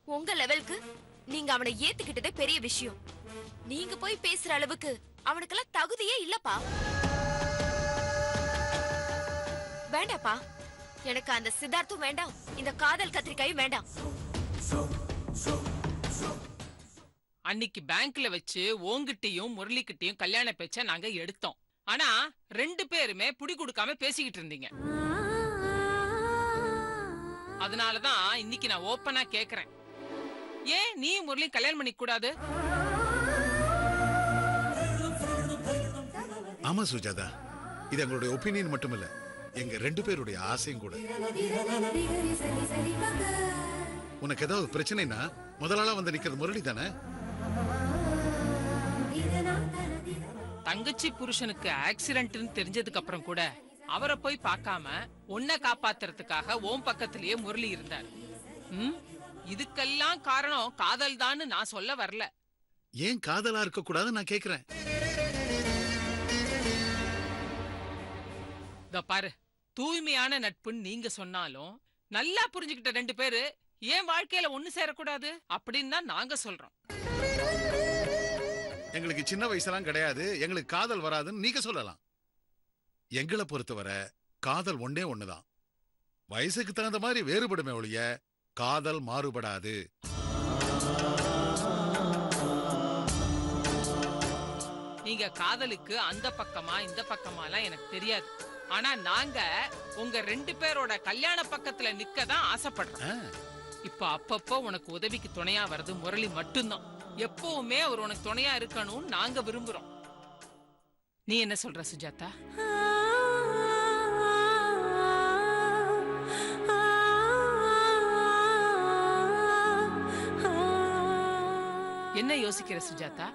உங்க லெவலுக்கு நீங்க அவனை ஏத்துக்கிட்டதே பெரிய விஷயம். நீங்க போய் பேசுற அளவுக்கு அவனுக்கெல்லாம் தகுதியே இல்லப்பா. வேண்டாப்பா, எனக்கு அந்த சித்தார்த்தும் வேண்டாம், இந்த காதல் கத்திரிக்காயும் வேண்டாம். அன்னைக்கு பேங்க்ல வச்சு ஓங்கிட்டையும் முரளிக்கிட்டையும் கல்யாண பேச்ச நாங்க எடுத்தோம். ஆனா 2 பேருமே புடி கொடுக்காம பேசிக்கிட்டு இருந்தீங்க. அதனாலதான் இன்னைக்கு நான் ஓப்பனா கேக்குறேன், ஏன் நீ முரளி கல்யாணம் பண்ணிக்க கூடாது? ஆமா சுஜாதா, இது எங்களுடைய ஒப்பீனியன் மட்டுமில்ல, எங்க 2 பேருடைய ஆசையும் கூட. உனக்கு ஏதாவது பிரச்சனைனா முதலாளா வந்து நிக்கிறது முரளி தானே? தங்கச்சி புருஷனுக்கு ஆக்சிடென்ட்னு தெரிஞ்சதுக்கு அப்புறம் கூட அவரை போய் பார்க்காம உன்னை காப்பாத்துறதுக்காக ஓம் பக்கத்திலேயே முரளி இருந்தார். இதுக்கெல்லாம் காரணம் காதல் தான்னு நான் சொல்ல வரல. ஏன் காதலா இருக்க கூடாது நான் கேக்குறேன். பாரு, தூய்மையான நட்புன்னு நீங்க சொன்னாலும் நல்லா புரிஞ்சுக்கிட்ட 2 பேரு ஏன் வாழ்க்கையில ஒண்ணு சேரக்கூடாது அப்படின்னு தான் நாங்க சொல்றோம். எங்களுக்கு சின்ன வயசுலாம் கிடையாது, எங்களுக்கு காதல் வராதுன்னு நீங்க சொல்லலாம். எங்களை பொறுத்தவரை காதல் ஒண்ணுதான். வயசுக்கு தகுந்த மாதிரி வேறுபடுமே ஒழிய காதல் மாறுபடாது. நீங்க காதலுக்கு அந்த பக்கமா இந்த பக்கமாலாம் எனக்கு தெரியாது. ஆனா நாங்க உங்க 2 பேரோட கல்யாண பக்கத்துல நிக்கதான் ஆசைப்படுறோம். இப்ப அப்பப்போ உனக்கு உதவிக்கு துணையா வர்றது முரளி மட்டும்தான். எப்பவுமே அவர் உனக்கு துணையா இருக்கணும்னு நாங்க விரும்புறோம். நீ என்ன சொல்ற சுஜாதா? என்ன யோசிக்கிற சுஜாதா?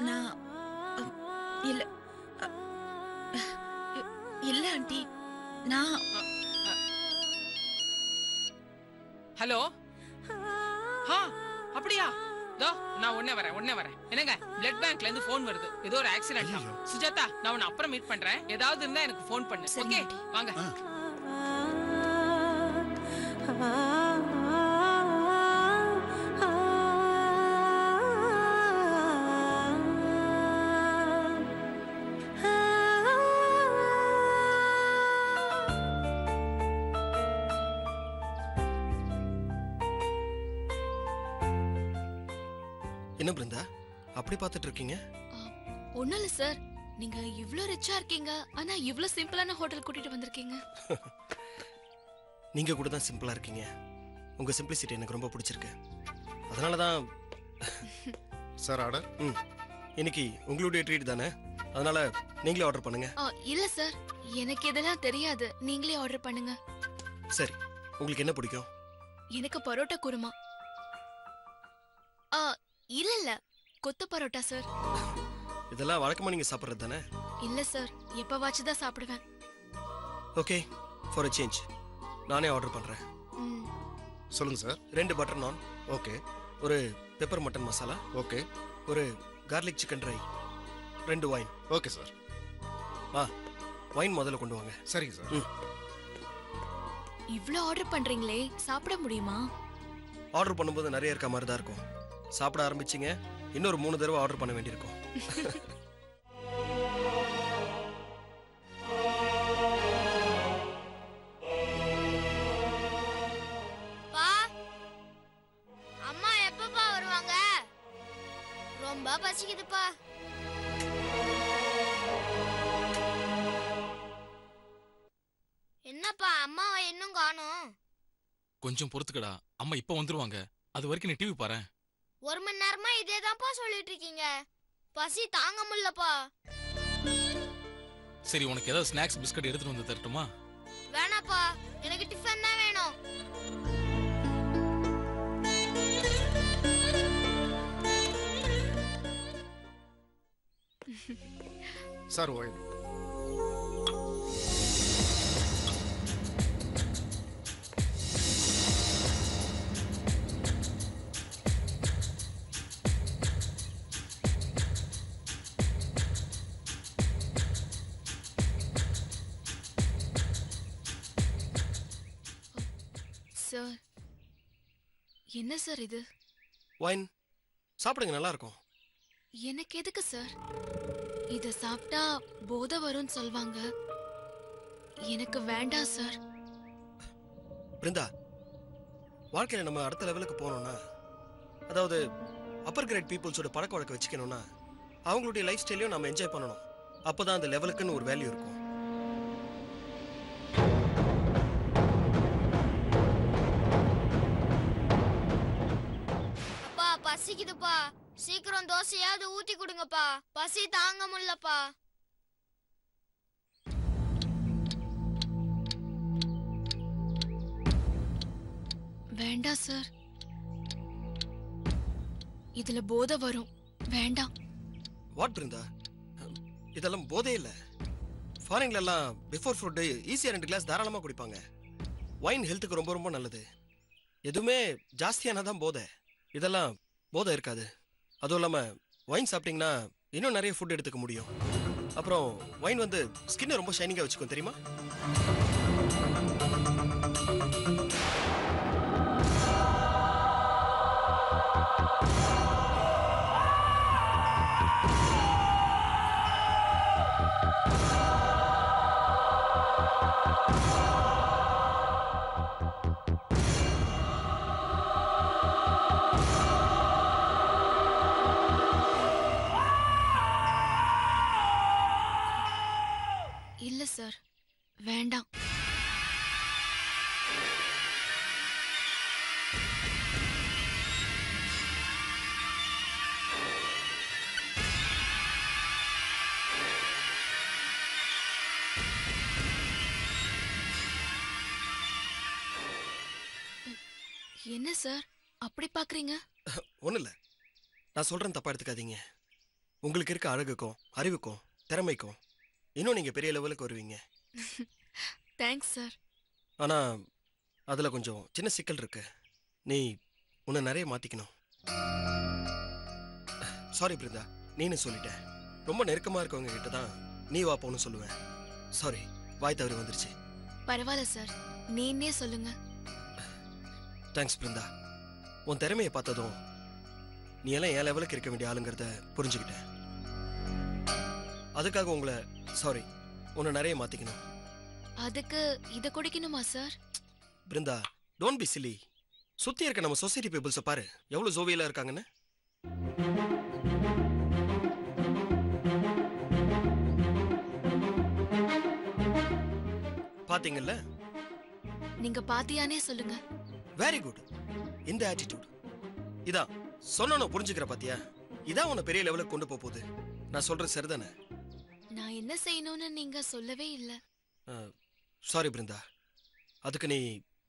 நான் இல்ல இல்ல ஆண்டி, நான் ஹலோ. அப்படியா? நான் உடனே வரேன். என்னங்க, பிளட் பேங்க்ல இருந்து போன் வருது, ஏதோ ஒரு ஆக்சிடென்ட். சுஜாதா, நான் உன்னை அப்புறம் மீட் பண்றேன். ஏதாவது இருந்தா எனக்கு போன் பண்ணு. ஓகே, வாங்க. என்ன பிருந்தா அப்படி பார்த்துட்டு இருக்கீங்க? ஒண்ணும் இல்ல சார், நீங்க இவ்ளோ ரிச்சா இருக்கீங்க, ஆனா இவ்ளோ சிம்பிளான ஹோட்டல் கூட்டிட்டு வந்திருக்கீங்க. நீங்க கூட தான் சிம்பிளா இருக்கீங்க. உங்க சிம்பிளிசிட்டி எனக்கு ரொம்ப பிடிச்சிருக்கு. அதனால தான் சார் ஆர்டர். இன்னைக்கு உங்களுடைய ட்ரீட் தானே, அதனால நீங்களே ஆர்டர் பண்ணுங்க. இல்ல சார், எனக்கு இதெல்லாம் தெரியாது, நீங்களே ஆர்டர் பண்ணுங்க. சரி, உங்களுக்கு என்ன பிடிக்கும்? எனக்கு பரோட்டா குருமா. இல்ல கொத்து பரோட்டா சார். இதெல்லாம் வழக்கமா நீங்க சாப்பிடுறது தானே? இல்ல சார், எப்பவாச்சும் தான் சாப்பிடுவேன். ஓகே, ஃபார் a சேஞ்ச் நானே ஆர்டர் பண்றேன். சொல்லுங்க சார். 2 பட்டர் நான். ஓகே. ஒரு பெப்பர் மட்டன் மசாலா. ஓகே. ஒரு garlic chicken dry. 2 wine. Okay sir. Wine முதல்ல கொண்டு வாங்க. சரிங்க சார். இவ்ளோ ஆர்டர் பண்றீங்களே, சாப்பிட முடியுமா? ஆர்டர் பண்ணும்போது நிறைய இருக்க மாதிரி தான் இருக்கும். சாப்பிட ஆரம்பிச்சிங்க, இன்னொரு 3 தடவை ஆர்டர் பண்ண வேண்டியிருக்கும். அம்மா எப்பப்பா வருவாங்க? ரொம்ப பசிக்குதுப்பா. என்னப்பா அம்மாவை இன்னும் காணோம்? கொஞ்சம் பொறுத்துக்கடா, அம்மா இப்ப வந்துருவாங்க. அது வரைக்கும் நீ டிவி பாரு. 1 மணி நேரமா இதேதான்ப்பா சொல்லிட்டு இருக்கீங்க. பசி தாங்க முடியலப்பா. சரி, உனக்கு ஏதாவது ஸ்நாக்ஸ் பிஸ்கட் எடுத்துட்டு வந்து தரட்டுமா? வேணாப்பா, எனக்கு டிஃபன் தான் வேணும். சார் ஓய். சார் என்ன சார் இது? வைன் சாப்பிடுங்க, நல்லா இருக்கும். எனக்கு எதுக்கு சார்? இத சாப்பிட்டா போதை வரும்னு சொல்வாங்க. எனக்கு வேண்டாம் சார். பிருந்தா, வாழ்க்கையில நம்ம அடுத்த லெவலுக்கு போனோம்னா, அதாவது அப்பர் கிரேட் பீப்புள்ஸோட பழக்க வழக்க வச்சுக்கணும்னா அவங்களுடைய லைஃப் ஸ்டைலையும் நம்ம என்ஜாய் பண்ணணும். அப்போதான் அந்த லெவலுக்குன்னு ஒரு வேல்யூ இருக்கும். அப்பா பசிக்குதுப்பா, சீக்கிரம் தோசையாவது ஊத்தி கொடுங்கப்பா, பசி தாங்க முடியலப்பா. வேண்டாம் சார், இதுல போதை வரும், வேண்டாம். வாட் பிருந்தா, இதெல்லாம் போதே இல்லை. ஃபாரின்ல எல்லாம் பிஃபோர் ஃபுட் ஈஸியாக 2 கிளாஸ் தாராளமாக குடிப்பாங்க. வைன் ஹெல்த்துக்கு ரொம்ப ரொம்ப நல்லது. எதுவுமே ஜாஸ்தியானா தான் போதை, இதெல்லாம் போதை இருக்காது. அதுவும் இல்லாமல் வைன் சாப்பிட்டீங்கன்னா இன்னும் நிறைய ஃபுட் எடுத்துக்க முடியும். அப்புறம் வைன் வந்து ஸ்கின்னை ரொம்ப ஷைனிங்காக வச்சுக்கும், தெரியுமா? இல்ல சார், வேண்டாம். என்ன சார் அப்படி பாக்குறீங்க? ஒன்றும் இல்லை, நான் சொல்கிறேன், தப்பா எடுத்துக்காதீங்க. உங்களுக்கு இருக்க அழகுக்கும் அறிவுக்கும் திறமைக்கும் இன்னும் நீங்கள் பெரிய லெவலுக்கு வருவீங்க. Thanks sir. ஆனால் அதில் கொஞ்சம் சின்ன சிக்கல் இருக்கு. நீ உன்னை நிறைய மாற்றிக்கணும். சாரி பிருந்தா, நீனு சொல்லிட்டேன். ரொம்ப நெருக்கமாக இருக்கவங்க கிட்ட தான் நீ வா போன்னு சொல்லுவேன். சாரி, வாய் தவறி வந்துருச்சு. பரவாயில்ல சார், நீனே சொல்லுங்க. தேங்க்ஸ் பிருந்தா. உன் திறமையை பார்த்ததும் நீ எல்லாம் என் லெவலுக்கு இருக்க வேண்டிய ஆளுங்கிறத புரிஞ்சுக்கிட்டேன். அதுக்காக உங்களை சாரி, உன்னை நிறைய மாற்றிக்கணும். அதுக்கு இத குடிக்கணுமா sir? Brinda, don't be silly. சுற்றி இருக்க நம்ம சொசைட்டி பீப்புள்ஸை பாரு, எவ்வளோ ஜோவியலாக இருக்காங்கன்னு. பாத்தீங்கல்ல? நீங்க பாத்தியானே சொல்லுங்க. Very good. இந்த ஆட்டிடியூட் இதான் சொன்னோம், புரிஞ்சுக்கிற பாத்தியா? இதான் உன்னை பெரிய லெவலுக்கு கொண்டு போகுது. நான் சொல்றது சரிதானே? நான் என்ன செய்யணும்னு நீங்க சொல்லவே இல்ல. சாரி பிருந்தா, அதுக்கு நீ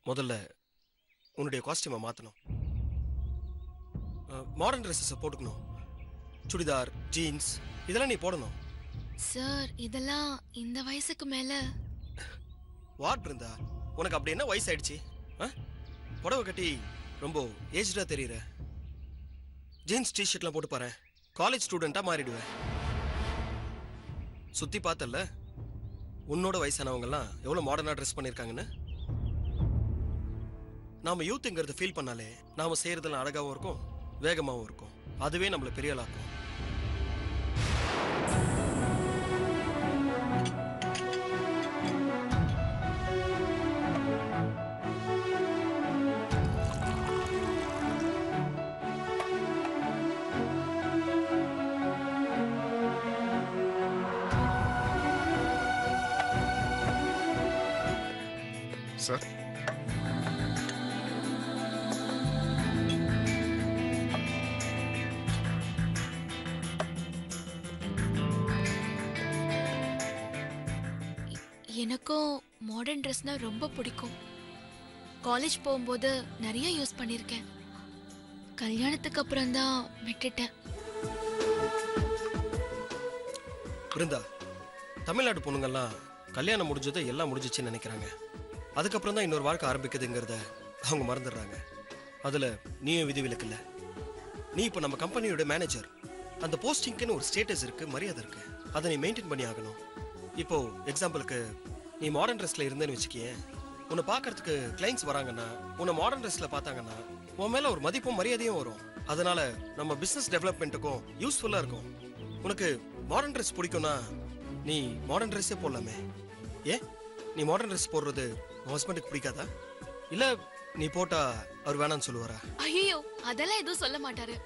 முதல்ல உன்னுடைய காஸ்டியூமை மாற்றணும். மாடர்ன் ட்ரெஸ்ஸஸை போட்டுக்கணும். சுடிதார், ஜீன்ஸ் இதெல்லாம் நீ போடணும். சார், இதெல்லாம் இந்த வயசுக்கு மேல. வாட் பிருந்தா, உனக்கு அப்படி என்ன வயசு ஆயிடுச்சு? புடவை கட்டி ரொம்ப ஏஜ்டா தெரியுற. ஜீன்ஸ் டிஷர்ட்லாம் போட்டு பாரு, காலேஜ் ஸ்டூடெண்டா மாறிடுவேன். சுத்தி பார்த்தல்ல உன்னோட வயசானவங்கலாம் எவ்வளவு மாடர்னா ட்ரெஸ் பண்ணிருக்காங்கன்னு. நாம யூத்ங்கிறத ஃபீல் பண்ணாலே நாம செய்யறதெல்லாம் அழகாவும் இருக்கும், வேகமாவும் இருக்கும். அதுவே நம்மள பெரிய ஆளாக்கும். சார், எனக்கும் மாடர்ன் ட்ரெஸ்னா ரொம்ப பிடிக்கும். காலேஜ் போகும்போது நிறைய யூஸ் பண்ணிருக்கேன். கல்யாணத்துக்கு அப்புறம் தான் விட்டுட்டேன். பிருந்தா, தமிழ்நாடு பொண்ணுங்கெல்லாம் கல்யாணம் முடிஞ்சது எல்லாம் முடிஞ்சிச்சுன்னு நினைக்கிறாங்க. அதுக்கப்புறம் தான் இன்னொரு வாழ்க்கை ஆரம்பிக்குதுங்கிறத அவங்க மறந்துடுறாங்க. அதுல நீயும் விதிவிலக்கு இல்லை. நீ இப்போ நம்ம கம்பெனியோட மேனேஜர். அந்த போஸ்டிங்க்குன்னு ஒரு ஸ்டேட்டஸ் இருக்கு, மரியாதை இருக்கு. அதை நீ மெயின்டைன் பண்ணி ஆகணும். இப்போ எக்ஸாம்பிளுக்கு நீ மாடர்ன் ட்ரெஸ்ல இருந்தேன்னு வச்சுக்கிய, உன்னை பார்க்கறதுக்கு கிளைண்ட்ஸ் வராங்கன்னா உன்னை மாடர்ன் ட்ரெஸ்ல பார்த்தாங்கன்னா உன் மேல ஒரு மதிப்பும் மரியாதையும் வரும். அதனால நம்ம பிசினஸ் டெவலப்மெண்ட்டுக்கும் யூஸ்ஃபுல்லா இருக்கும். உனக்கு மாடர்ன் ட்ரெஸ் பிடிக்கும்னா நீ மாடர்ன் ட்ரெஸ்ஸே போடலாமே. ஏன் நீ மாடர்ன் ட்ரெஸ் போடுறது உன் ஹஸ்பண்டுக்கு பிடிக்காதா? இல்ல நீ போட்டா அவர் வேணான்னு சொல்லுவாரா? ஐயோ அதெல்லாம் எதுவும் சொல்ல மாட்டாரு.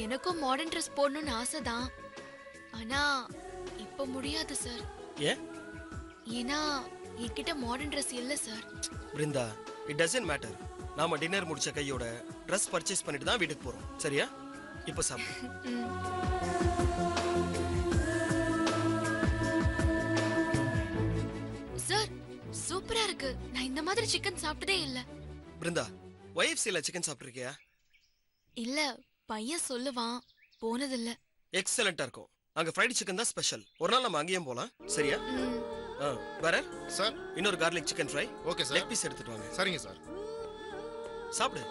எனக்கும் மாடர்ன் ட்ரெஸ் போடணும்னு ஆசைதான். ஆனா இப்ப முடியாது சார். ஏன்? ஏன்னா என்கிட்ட மாடர்ன் ட்ரெஸ் இல்ல sir. Brinda, it doesn't matter. நாம டின்னர் முடிச்ச கையோட ட்ரெஸ் பர்ச்சேஸ் பண்ணிட்டு தான் வீட்டுக்கு போறோம். சரியா? இப்ப சாப்பிடு. சார் சூப்பரா இருக்கு. நான் இந்த மாதிரி சிக்கன் சாப்பிட்டதே இல்ல. பிருந்தா, YFCல சிக்கன் சாப்பிட்டிருக்கியா? இல்ல பையன் சொல்லுவான், போனதில்ல. எக்ஸலண்டா இருக்கும். அங்க ஃப்ரைட் சிக்கன் தான் ஸ்பெஷல். ஒரு நாள் நம்ம அங்கேயும் போலாம். சரியா? வேற சார் இன்னொரு garlic chicken fry. Okay sir. Leg piece எடுத்துட்டு வாங்க. சரிங்க சார். சாப்பிடு.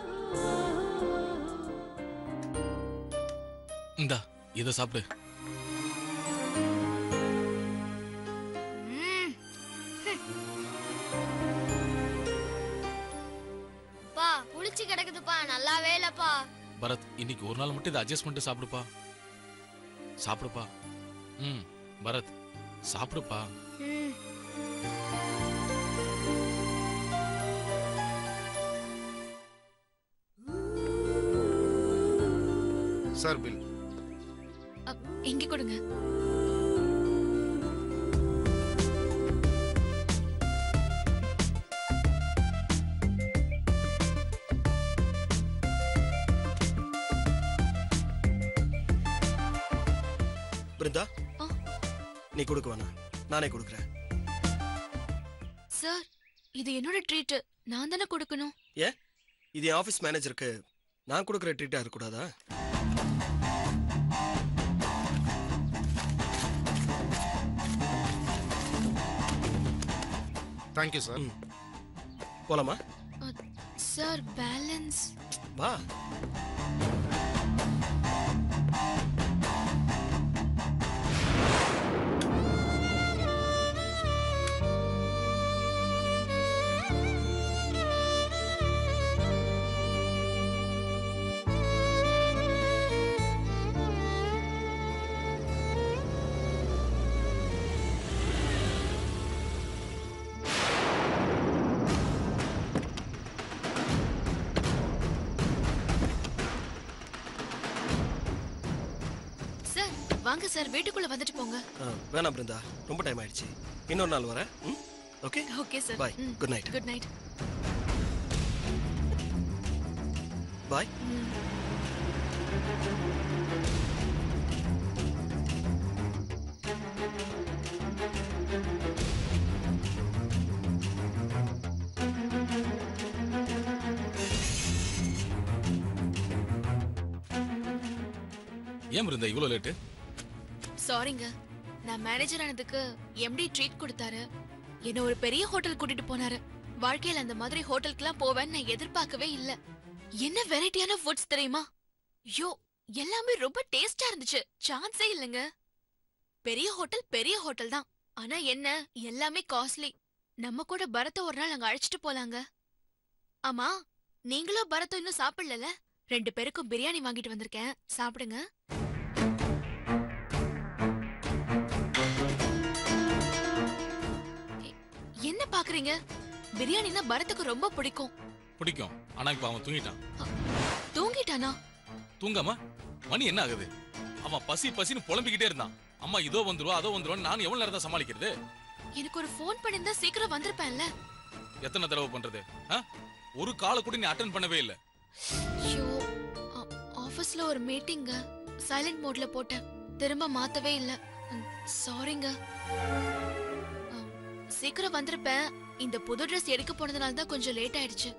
இந்தா இத சாப்பிடு. பா புளிச்சு கிடக்குதுப்பா, நல்லாவே இல்லப்பா. பரத் இன்னைக்கு ஒரு நாள் மட்டும் இதை அட்ஜஸ்ட் பண்ணிட்டு சாப்பிடுப்பா. சாப்பிடுப்பா. பரத் சாப்பிடுப்பா. Sir bill. இங்க கொடுங்க. பிருந்தா, நீ கொடுக்க வேணாம், நானே கொடுக்குறேன். சார் இது என்னோட ட்ரீட், நான் தானே கொடுக்கணும். ஏன் இது என் ஆஃபீஸ் மேனேஜருக்கு நான் கொடுக்குற ட்ரீட்டா இருக்கக்கூடாதா? Thank you sir. போலாமா? Sir balance. வா. வாங்க சார், வீட்டுக்குள்ள வந்துட்டு போங்க. வேணாம் பிருந்தா, ரொம்ப டைம் ஆயிடுச்சு. இன்னொரு நாள் வரேன். Okay okay sir. Bye. Good night. Good night. Bye. ஏன் இருந்தா இவ்வளவு லேட்டு? சாரிங்க, நான் மேனேஜர் ஆனதுக்கு எம்டி ட்ரீட் கொடுத்தாரு. என்ன ஒரு பெரிய ஹோட்டல் கூட்டிட்டு போனாரு. வாழ்க்கையில அந்த மாதிரி ஹோட்டலுக்குலாம் போவேன்னு நான் எதிர்பார்க்கவே இல்ல. என்ன வெரைட்டியான ஃபுட்ஸ் தெரியுமா? யோ, எல்லாமே ரொம்ப டேஸ்டா இருந்துச்சு. சான்ஸே இல்லங்க. பெரிய ஹோட்டல் தான். ஆனா என்ன, எல்லாமே காஸ்ட்லி. நம்ம கூட பரத ஒரு நாள் அங்க அழைச்சிட்டு போலாங்க. ஆமா, நீங்களும் பரத இன்னும் சாப்பிடல. 2 பேருக்கும் பிரியாணி வாங்கிட்டு வந்திருக்கேன், சாப்பிடுங்க. என்ன பாக்குறீங்க? பிரியாணினா பரத்துக்கு ரொம்ப பிடிக்கும். பிடிக்கும், ஆனா இப்ப அவன் தூங்கிட்டான். தூங்கிட்டானா? தூங்காம மணி என்ன ஆகுது? அவன் பசின்னு புலம்பிக்கிட்டே இருந்தான். அம்மா இதோ வந்துருவா அதோ வந்துருவா. நான் எவ்வளவு நேரம் தான் சமாளிக்கிறது? எனக்கு ஒரு ஃபோன் பண்ணிருந்தா சீக்கிரம் வந்திருப்பேன்ல. எத்தனை தடவை பண்றது? ஒரு கால கூட நீ அட்டெண்ட் பண்ணவே இல்ல. ஐயோ, ஆபீஸ்ல ஒரு மீட்டிங் சைலண்ட் மோட்ல போட்டேன். திரும்ப மாத்தவே இல்ல. சாரிங்க. சீக்கிரம் வந்திருப்பேன். இந்த புது Dress எடுக்க போனதுனால தான் கொஞ்சம் லேட் ஆயிடுச்சு.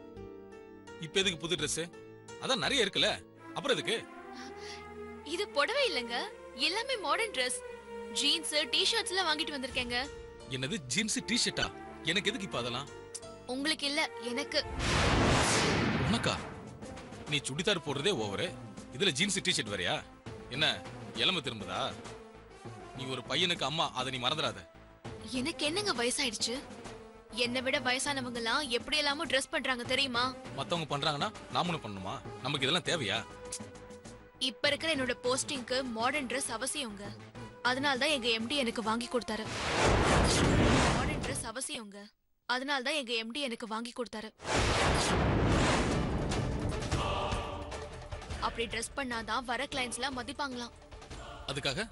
இப்ப எதுக்கு புது Dress? அதான் நிறைய இருக்குல்ல, அப்புறம் எதுக்கு? இது புடவை இல்லங்க, எல்லாமே மாடர்ன் Dress. ஜீன்ஸ், டி-ஷர்ட்ஸ் எல்லாம் வாங்கிட்டு வந்திருக்கேங்க. என்னது ஜீன்ஸ் டி-ஷர்ட்டா? எனக்கு எதுக்கு இப்ப அதெல்லாம்? உங்களுக்கு இல்ல, எனக்கு. உனக்கா? நீ சுடிதார் போடுறதே ஓவரு, இதுல ஜீன்ஸ் டி-ஷர்ட் வரையா? என்ன இளம திரும்புதா? நீ ஒரு பையனுக்கு அம்மா, அதை நீ மறந்துடாத. எனக்கு என்னங்க வயசாயிடுச்சு? என்னை விட வயசானவங்க எல்லாம் எப்படி எல்லாமோ ட்ரெஸ் பண்றாங்க தெரியுமா? மத்தவங்க பண்றாங்கன்னா நாமளும் பண்ணணுமா? நமக்கு இதெல்லாம் தேவையா? இப்ப இருக்கிற என்னோட போஸ்டிங்க்கு மாடர்ன் ட்ரெஸ் அவசியங்க. அதனால தான் எங்க எம்டி எனக்கு வாங்கி கொடுத்தாரு. மாடர்ன் ட்ரெஸ் அவசியங்க. அதனால தான் எங்க எம்டி எனக்கு வாங்கி கொடுத்தாரு. அப்படி ட்ரெஸ் பண்ணாதான் வர கிளைண்ட்ஸ் எல்லாம் மதிப்பாங்களாம். அதுக்காக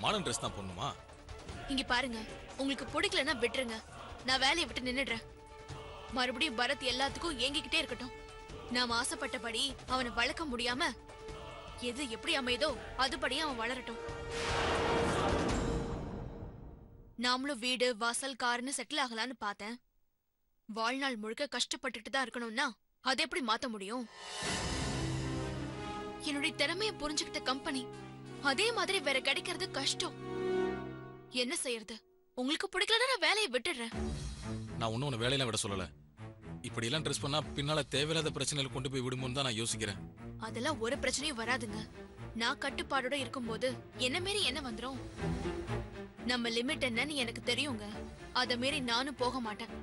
மாடர்ன் ட்ரெஸ் தான் போடணுமா? இங்க பாருங்க, உங்களுக்கு பிடிக்கலன்னா விட்டுருங்க. நான் வேலையை விட்டு நின்னுடுறேன். மறுபடியும் பரத் எல்லாத்துக்கும் ஏங்கிக்கிட்டே இருக்கட்டும். நாம ஆசைப்பட்டபடி அவனை வளர்க்க முடியாம எது எப்படி அமையுதோ அதுபடியே அவன் வளரட்டும். நாமளும் வீடு வாசல் காருன்னு செட்டில் ஆகலான்னு பார்த்தேன். வாழ்நாள் முழுக்க கஷ்டப்பட்டுட்டு தான் இருக்கணும்னா அதை எப்படி மாத்த முடியும்? என்னுடைய திறமைய புரிஞ்சுக்கிட்ட கம்பெனி அதே மாதிரி வேற கிடைக்கிறது கஷ்டம். என்ன செய்யறது? உங்களுக்கு பிடிக்கலன்னா நான் வேலையை விட்டுடுறேன். நான் ஒன்னும் வேலையெல்லாம் விட சொல்லல. இப்படி எல்லாம் ட்ரெஸ் பண்ணா பின்னால தேவையில்லாத பிரச்சனைகள் கொண்டு போய் விடுமோன்னு தான் நான் யோசிக்கிறேன். அதெல்லாம் ஒரு பிரச்சனையும் வராதுங்க. நான் கட்டுப்பாடோட இருக்கும்போது என்ன மீறி என்ன வந்துரும்? நம்ம லிமிட் என்னன்னு எனக்கு தெரியுங்க. அதை மீறி நானும் போக மாட்டேன்.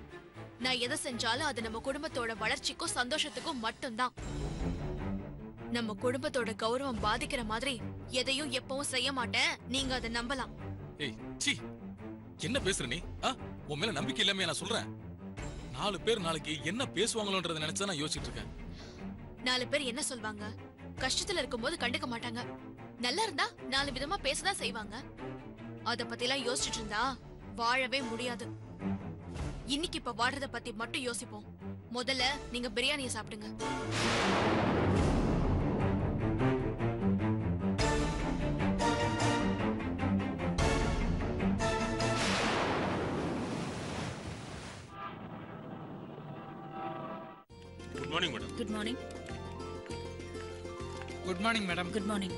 நான் எதை செஞ்சாலும் அது நம்ம குடும்பத்தோட வளர்ச்சிக்கும் சந்தோஷத்துக்கும் மட்டும்தான். நம்ம குடும்பத்தோட கௌரவம் பாதிக்கிற மாதிரி எதையும் எப்பவும் செய்ய மாட்டேன். நீங்க அதை நம்பலாம். ஏய் சீ, என்ன பேசுற நீ? உன் மேல நம்பிக்கை இல்லாம நான் சொல்றேன். 4 பேர் நாளைக்கு என்ன பேசுவாங்களோன்றத நினைச்சா நான் யோசிச்சுட்டு இருக்கேன். 4 பேர் என்ன சொல்வாங்க? கஷ்டத்துல இருக்கும்போது கண்டுக்க மாட்டாங்க. நல்லா இருந்தா 4 விதமா பேசதான் செய்வாங்க. அத பத்தி எல்லாம் யோசிச்சுட்டு இருந்தா வாழவே முடியாது. இன்னைக்கு இப்ப வாடுறத பத்தி மட்டும் யோசிப்போம். முதல்ல நீங்க பிரியாணியை சாப்பிடுங்க. Good morning madam. Good morning. Good morning madam. Good morning.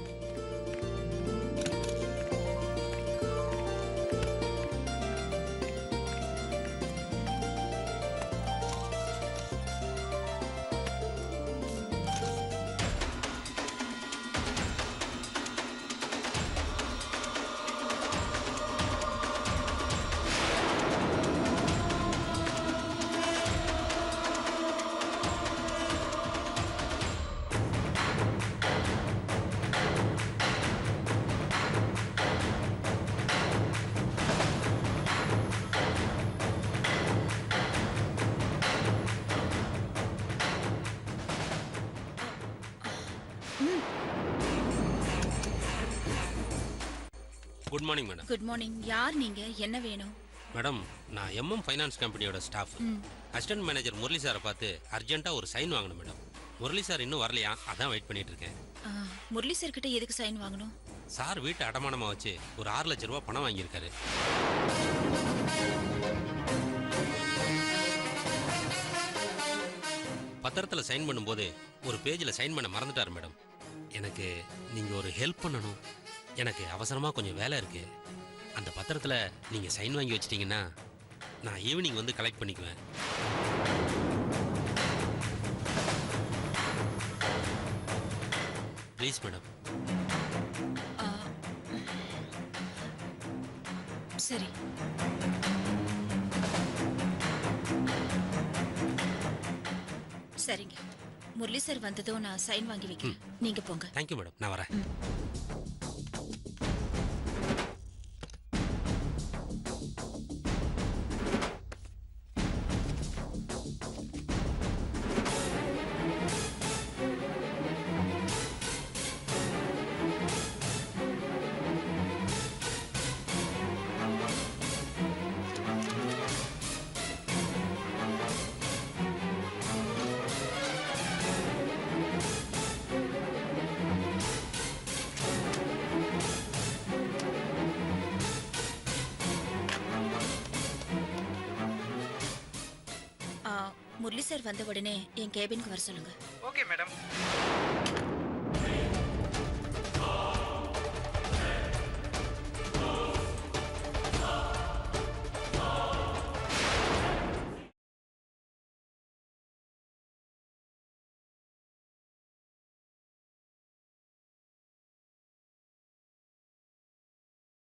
Good morning madam. Good morning. யார் நீங்க? என்ன வேணும்? மேடம், நான் எம்எம் ஃபைனான்ஸ் கம்பெனியோட ஸ்டாஃப். அசிஸ்டன்ட் மேனேஜர் முரளி சாரை பார்த்து அர்ஜென்ட்டாக ஒரு சைன் வாங்கணும் மேடம். முரளி சார் இன்னும் வரலையா? அதான் வெயிட் பண்ணிட்டு இருக்கேன். முரளி சார் கிட்ட எதுக்கு சைன் வாங்கணும்? சார் வீட்டை அடமானமாக வச்சு ஒரு 6 லட்சம் ரூபாய் பணம் வாங்கியிருக்காரு. பத்திரத்தில் சைன் பண்ணும்போது ஒரு பேஜில் சைன் பண்ண மறந்துட்டார் மேடம். எனக்கு நீங்கள் ஒரு ஹெல்ப் பண்ணணும். எனக்கு அவசரமாக கொஞ்சம் வேலை இருக்குது. அந்த பத்திரத்தில் நீங்கள் சைன் வாங்கி வச்சிட்டிங்கன்னா நான் ஈவினிங் வந்து கலெக்ட் பண்ணிக்குவேன். Please madam. சரி. சரிங்க. முரளி சார் வந்ததும் நான் சைன் வாங்கி வைக்கிறேன். நீங்க போங்க. தேங்க்யூ மேடம், நான் வரேன். முரளி சார் வந்த உடனே என் கேபினுக்கு வர சொல்லுங்க. Okay madam.